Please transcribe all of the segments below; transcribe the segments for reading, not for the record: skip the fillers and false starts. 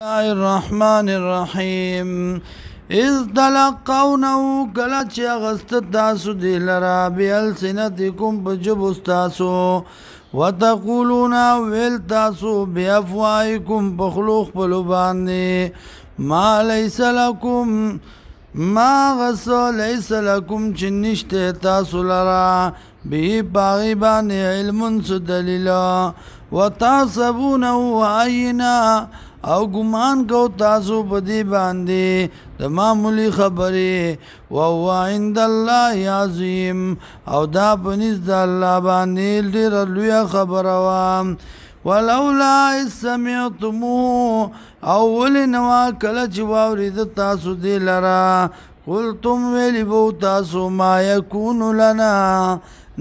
الله الرحمن الرحیم اذ تلقونه کله چې اغست تاسو دی لرا بألسنتکم په ژبو ستاسو وتقولون ویل تاسو بافواهکم په خولو خپلو باندې ما لیس لکم ما غسو لیس لکم چې نشته تاسو لرا به باغی باندې علم څه دلیل وتحسبونه هینا او ګمان کو تاسو په دې باندې د معمولی خبرې او عند الله عظیم او دا پنځ د الله باندې ډېر لوی خبره وه ولولا سمعتموه اول نوا کله چې واورید تاسو دې لرا قلتم ویلی بو تاسو ما یکون لنا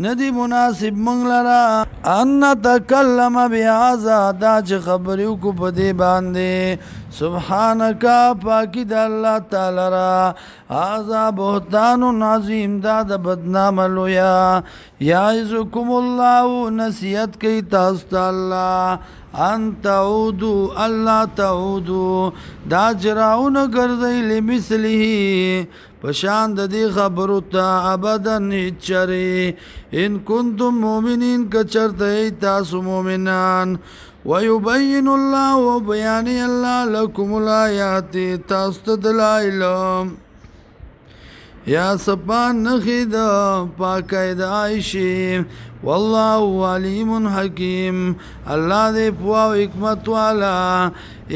ندی مناسب منگ لرا ان نتکلم بهذا دا چې خبریو کو پدې باندې سبحانکا پاکی د الله تعالی را هذا بهتان عظیم دا د بدنام لویا یعظکم الله نصیحت کوي تاسو ته الله ان تعودو الله تعودو دا جراون ګرځي لمثله پشان د دې خبرو ته ابدن چری ان کنتم مؤمنین کچرته تاسو مؤمنان ويبين الله وبيان الله لكم الآيات تاسو دلائل یا سپان نخید پاکید عائشی والله علیم حکیم اللہ دے پوا و حکمت والا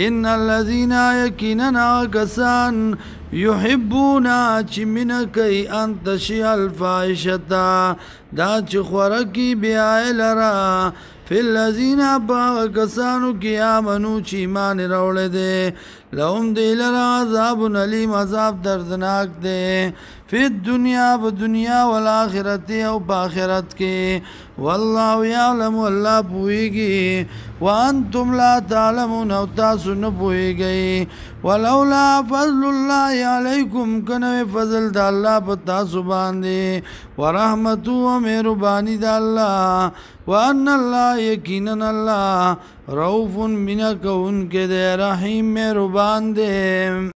ان الذین یقینا کسان یحبونا چی منکی ان تشیع الفاحشتا دا چی خورکی بیائی لرا فی الذین باغ کسانو کی آمنو چی ایمان روڑے دے لهم دی لرا عذاب علیم عذاب دردناک دے فی الدنیا بدنیا والآخرت او پاخرت کے واللہ یعلم واللہ پوئیگی وانتم لا تعلمون او تاسو نپوئیگی ولولا فضل اللہ علیکم کنو فضل دا اللہ پا تاسو باندے ورحمتو و مہربانی دا اللہ وان اللہ یقیناً اللہ رؤوف منک ان کے دے رحیم مہربان دے